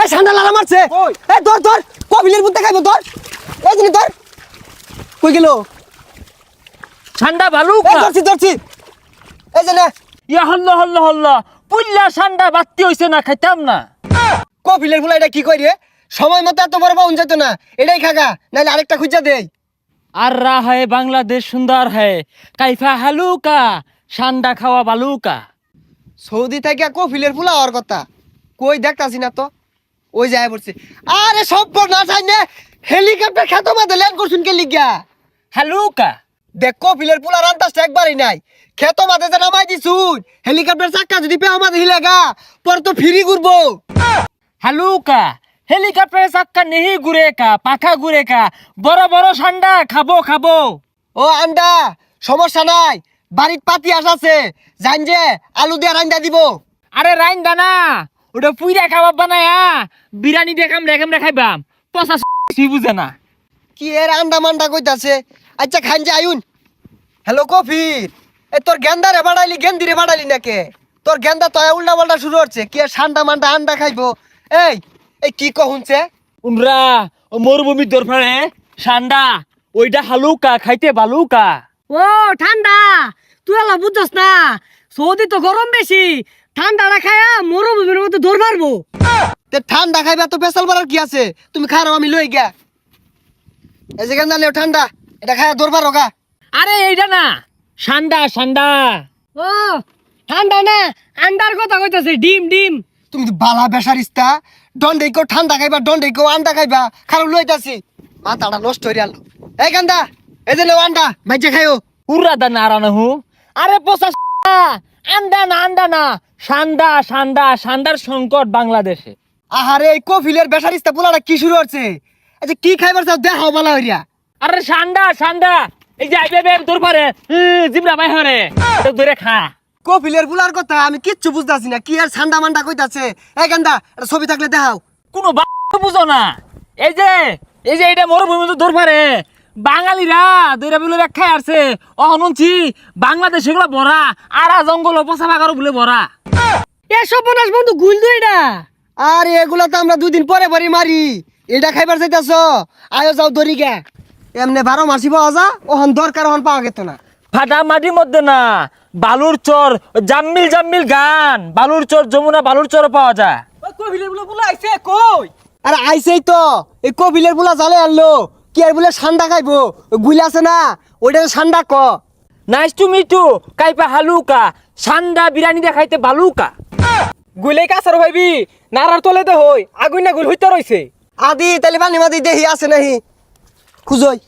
এই ঠান্ডা লাগা মারছে এই ধর ধর কপিলের বুতে খাইবো ধর এই জিনি ধর কই গেল ঠান্ডা ভালো এই ধরছি ধরছি এই যে না ইয়া হল্লা হল্লা হল্লা পুল্লা ঠান্ডা বাত্তি হইছে না খাইতাম না কপিলের ফুলা এটা কি কই রে সময় মতো এত বড় পাউন যেত না এটাই খাগা নাইলে আরেকটা খুঁজা দেই আর রা হ্যায় বাংলাদেশ সুন্দর হ্যায় কাইফা হালুকা ঠান্ডা খাওয়া বালুকা সৌদি থেকে কপিলের ফুলা হওয়ার কথা কই দেখতাছি না তো ওই যায় পড়ছে আরে সব না চাই না হেলিকপ্টার খেতো মাঝে ল্যান্ড করছুন কে লিগা হালুকা দেখ কপিলের ফুলা রান্তাসটা একবারই নাই খেতো মাঝে যে নামাই দিছুন হেলিকপ্টার চাক্কা যদি পেও মাঝে হিলেগা পর তো ফিরি ঘুরবো হালুকা হেলিকপ্টারে চাক্কা নেহি ঘুরে কা পাখা ঘুরে কা বড় বড় ঠান্ডা খাবো খাবো ও আন্ডা সমস্যা নাই বাড়ির পাতি আছে জান যে আলু দিয়ে রান্দা দিব আরে রাইন দানা ওটা পুইরা খাবার বানায়া বিরিয়ানি দেখাম রেখাম রেখাইবাম পচা বুঝে না কি এর আন্ডা মান্ডা কইতাছে আচ্ছা খান যে আয়ুন হ্যালো কফির এ তোর গেন্দারে বাড়াইলি গেন্দিরে বাড়াইলি নাকে তোর গেন্দা তো উল্টা পাল্টা শুরু হচ্ছে কি আর ঠান্ডা মান্ডা আন্ডা খাইবো এই এই কি কহুনছে উমরা ও মরুভূমির দরফারে ঠান্ডা ওইটা হালুকা খাইতে বালুকা ও ঠান্ডা তুই আলা বুঝছস না সৌদি তো গরম বেশি ঠান্ডাটা খায়া মরুভূমির মতো দৌড় মারবো তে ঠান্ডা খাইবা তো পেশাল বাড়ার কি আছে তুমি খারাও আমি লই গিয়া এই যে গেন্দা লেও ঠান্ডা এটা খায়া দরবার রোগা আরে এইটা না ঠান্ডা ঠান্ডা ও ঠান্ডা না আন্ডার কথা কইতাছে ডিম ডিম তুমি তো বালা বেসারিস্তা দন্ডে কেউ ঠান্ডা খাইবা দন্ডে কেউ আন্ডা খাইবা খারাপ লইতাছি মাথাটা নষ্ট হয়ে গেল এই গান্দা এই যে লেও আন্ডা ভাইজে খাইও উড়া দানা আরানা হু আরে পচা আন্ডা না ঠান্ডা ঠান্ডা ঠান্ডার সংকট বাংলাদেশে আহারে এই কফিলের বেসারিস্তা পোলাটা কি শুরু হচ্ছে আচ্ছা কি খাইবার চাও দেখাও বালা হইয়া আরে ঠান্ডা ঠান্ডা এই যে আইবে তোর পারে জিবরা ভাই হরে তো ধরে খা কফিলের পোলার কথা আমি কিচ্ছু বুঝতাছি না কি আর ঠান্ডা মান্ডা কইতাছে এই গান্দা এটা ছবি থাকলে দেখাও কোনো বুঝো না এই যে এটা মরুভূমি তো ধর পারে বাঙালিরা দইরা বলে ব্যাখ্যা আসছে অহনছি বাংলাদেশ এগুলো ভরা আরা জঙ্গল পচা বাগারও বলে ভরা এসব বনাস বন্ধু গুল দুই না আর এগুলা তো আমরা 2 দিন পরে পরে মারি এটা খাইবার চাইতাছ আয়ো যাও দরি গে এমনি 12 মাসি পাওয়া যা ওহন দরকার ওহন পাওয়া গেত না ফাটা মাটির মধ্যে না বালুর চর জাম্মিল গান বালুর চর যমুনা বালুর চর পাওয়া যায় কবিলের বলে বলে আইছে কই আরে আইছেই তো এই কপিলের পোলা জালে আনলো কি আর বলে ঠান্ডা খাইবো গুলি আছে না ওইটা ঠান্ডা ক নাইস টু মিট ইউ কাইপা হালুকা ঠান্ডা বিরিয়ানি দেখাইতে বালুকা গুলে কাছার ভাইবি নারার তলে দে হই আগুন না গুল হইতে রইছে আদি তাহলে পানি মাদি দেহি আছে নাহি খুঁজই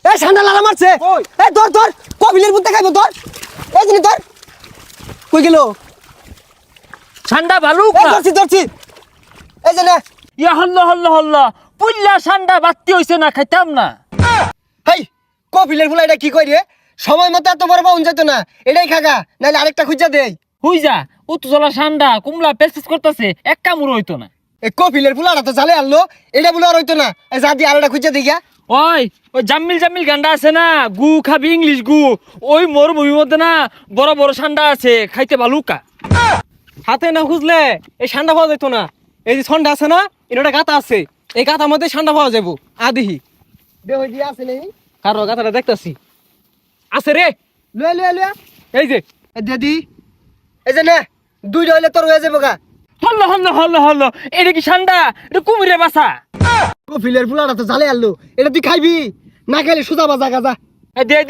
এই ঠান্ডা লাগা মারছে এই ধর ধর কপিলের বুতে খাইবো ধর এই জিনি ধর কই গেল ঠান্ডা এই বালুকা ধরছি ধরছি এই যে না ইয়া হল্লা পুল্লা ঠান্ডা বাত্তি হইছে না খাইতাম না হেই কপিলের ফুলা এটা কি কই রে সময় মতো এত বড় পাউন যেত না এটাই খাগা নাইলে আরেকটা খুঁজা দেই হুই যা উত্তজলা ঠান্ডা কুমলা পেসপেস করতেছে এক কামড় হইতো না এই কপিলের ফুলাটা তো জালে আনলো এটা বলে আর হইতো না এই যা দিয়ে আরেকটা খুঁজা দেই গা ওই জাম্মিল গান্ডা আছে না গু খাবি ইংলিশ গু ওই মরুভূমির মধ্যে না বড় বড় ঠান্ডা আছে খাইতে বালুকা হাতে না খুঁজলে এই ঠান্ডা পাওয়া যেত না এই যে ঠান্ডা আছে না এটা গাতা আছে এই গাতার মধ্যে ঠান্ডা পাওয়া যাবো আদিহি দে হই দিয়া আছে নেই কারো গাতাটা দেখতাছি আছে রে লয়ে লয়ে লয়ে এই যে এই দিদি এই যে না দুইটা হইলে তোর হয়ে যাবো গা হল্ল এটা কি ঠান্ডা এটা কুমিরের বাসা কপিলের ফুলাটা তো জালে আনলো এটা তুই খাইবি না খাইলে সুজা বাজা গাজা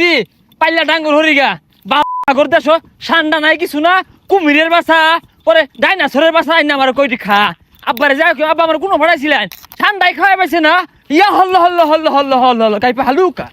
দি পাল্লা ডাঙ্গর হরিগা বাগর দেশ ঠান্ডা নাই কিছু না কুমিরের বাসা পরে ডাইনাসরের বাসা আইনা আমার কইটি খা আব্বারে যাই আব্বা আমার কোনো ভাড়াইছিলেন ঠান্ডায় খাওয়াই পাইছে না ইয়া হল্ল কাইপা হালুকা